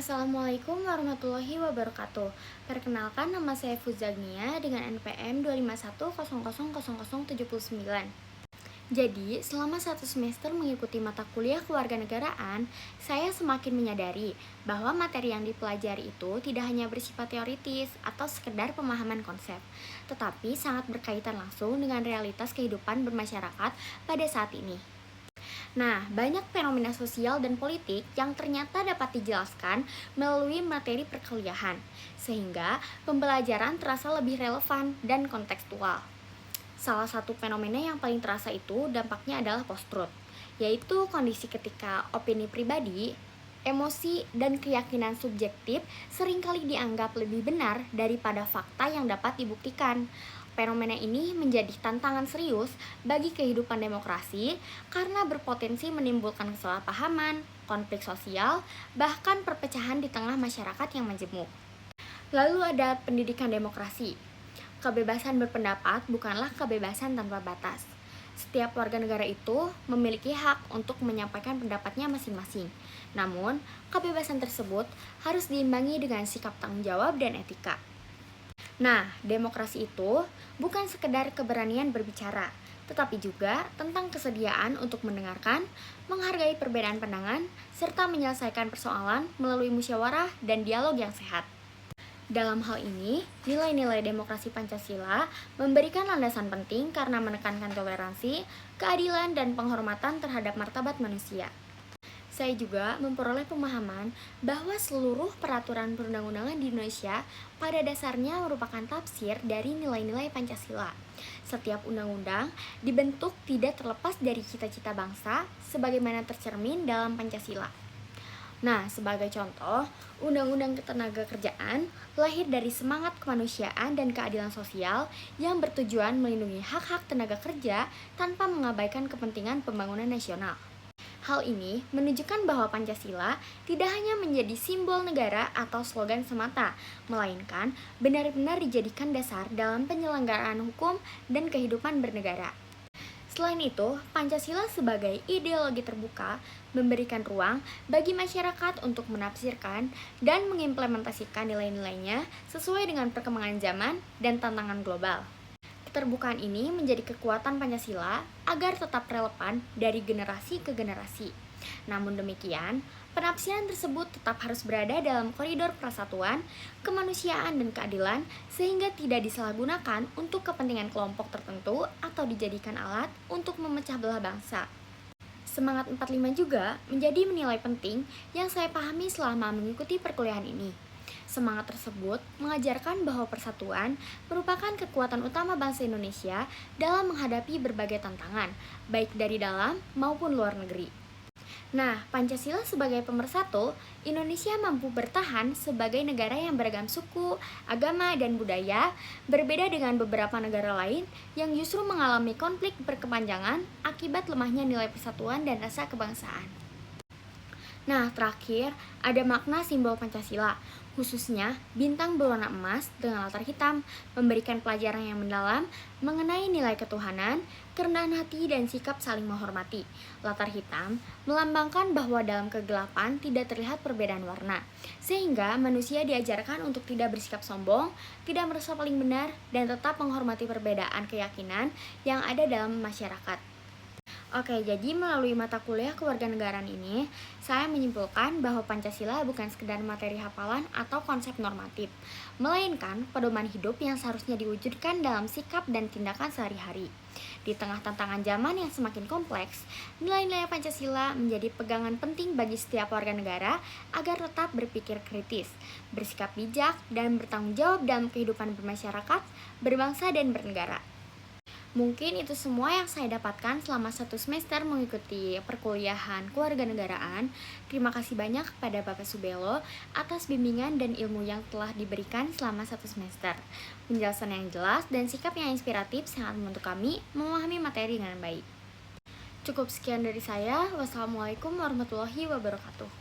Assalamualaikum warahmatullahi wabarakatuh. Perkenalkan, nama saya Fuzagnia dengan NPM 251000079. Jadi, selama satu semester mengikuti mata kuliah kewarganegaraan, saya semakin menyadari bahwa materi yang dipelajari itu tidak hanya bersifat teoritis atau sekedar pemahaman konsep, tetapi sangat berkaitan langsung dengan realitas kehidupan bermasyarakat pada saat ini. Nah, banyak fenomena sosial dan politik yang ternyata dapat dijelaskan melalui materi perkuliahan, sehingga pembelajaran terasa lebih relevan dan kontekstual. Salah satu fenomena yang paling terasa itu dampaknya adalah post-truth, yaitu kondisi ketika opini pribadi, emosi, dan keyakinan subjektif seringkali dianggap lebih benar daripada fakta yang dapat dibuktikan. Fenomena ini menjadi tantangan serius bagi kehidupan demokrasi karena berpotensi menimbulkan kesalahpahaman, konflik sosial, bahkan perpecahan di tengah masyarakat yang majemuk. Lalu ada pendidikan demokrasi. Kebebasan berpendapat bukanlah kebebasan tanpa batas. Setiap warga negara itu memiliki hak untuk menyampaikan pendapatnya masing-masing. Namun, kebebasan tersebut harus diimbangi dengan sikap tanggung jawab dan etika. Nah, demokrasi itu bukan sekedar keberanian berbicara, tetapi juga tentang kesediaan untuk mendengarkan, menghargai perbedaan pandangan, serta menyelesaikan persoalan melalui musyawarah dan dialog yang sehat. Dalam hal ini, nilai-nilai demokrasi Pancasila memberikan landasan penting karena menekankan toleransi, keadilan, dan penghormatan terhadap martabat manusia. Saya juga memperoleh pemahaman bahwa seluruh peraturan perundang-undangan di Indonesia pada dasarnya merupakan tafsir dari nilai-nilai Pancasila. Setiap undang-undang dibentuk tidak terlepas dari cita-cita bangsa sebagaimana tercermin dalam Pancasila. Nah, sebagai contoh, Undang-Undang Ketenagakerjaan lahir dari semangat kemanusiaan dan keadilan sosial yang bertujuan melindungi hak-hak tenaga kerja tanpa mengabaikan kepentingan pembangunan nasional. Hal ini menunjukkan bahwa Pancasila tidak hanya menjadi simbol negara atau slogan semata, melainkan benar-benar dijadikan dasar dalam penyelenggaraan hukum dan kehidupan bernegara. Selain itu, Pancasila sebagai ideologi terbuka memberikan ruang bagi masyarakat untuk menafsirkan dan mengimplementasikan nilai-nilainya sesuai dengan perkembangan zaman dan tantangan global. Keterbukaan ini menjadi kekuatan Pancasila agar tetap relevan dari generasi ke generasi. Namun demikian, penafsiran tersebut tetap harus berada dalam koridor persatuan, kemanusiaan, dan keadilan sehingga tidak disalahgunakan untuk kepentingan kelompok tertentu atau dijadikan alat untuk memecah belah bangsa. Semangat 45 juga menjadi nilai penting yang saya pahami selama mengikuti perkuliahan ini. Semangat tersebut mengajarkan bahwa persatuan merupakan kekuatan utama bangsa Indonesia dalam menghadapi berbagai tantangan, baik dari dalam maupun luar negeri. Nah, Pancasila sebagai pemersatu, Indonesia mampu bertahan sebagai negara yang beragam suku, agama, dan budaya, berbeda dengan beberapa negara lain yang justru mengalami konflik berkepanjangan akibat lemahnya nilai persatuan dan rasa kebangsaan. Nah, terakhir, ada makna simbol Pancasila, khususnya bintang berwarna emas dengan latar hitam, memberikan pelajaran yang mendalam mengenai nilai ketuhanan, kerendahan hati, dan sikap saling menghormati. Latar hitam melambangkan bahwa dalam kegelapan tidak terlihat perbedaan warna, sehingga manusia diajarkan untuk tidak bersikap sombong, tidak merasa paling benar, dan tetap menghormati perbedaan keyakinan yang ada dalam masyarakat. Oke, jadi melalui mata kuliah kewarganegaraan ini, saya menyimpulkan bahwa Pancasila bukan sekedar materi hafalan atau konsep normatif, melainkan pedoman hidup yang seharusnya diwujudkan dalam sikap dan tindakan sehari-hari. Di tengah tantangan zaman yang semakin kompleks, nilai-nilai Pancasila menjadi pegangan penting bagi setiap warga negara agar tetap berpikir kritis, bersikap bijak, dan bertanggung jawab dalam kehidupan bermasyarakat, berbangsa, dan bernegara. Mungkin itu semua yang saya dapatkan selama satu semester mengikuti perkuliahan kewarganegaraan. Terima kasih banyak kepada Bapak Subelo atas bimbingan dan ilmu yang telah diberikan selama satu semester. Penjelasan yang jelas dan sikap yang inspiratif sangat membantu kami memahami materi dengan baik. Cukup sekian dari saya. Wassalamualaikum warahmatullahi wabarakatuh.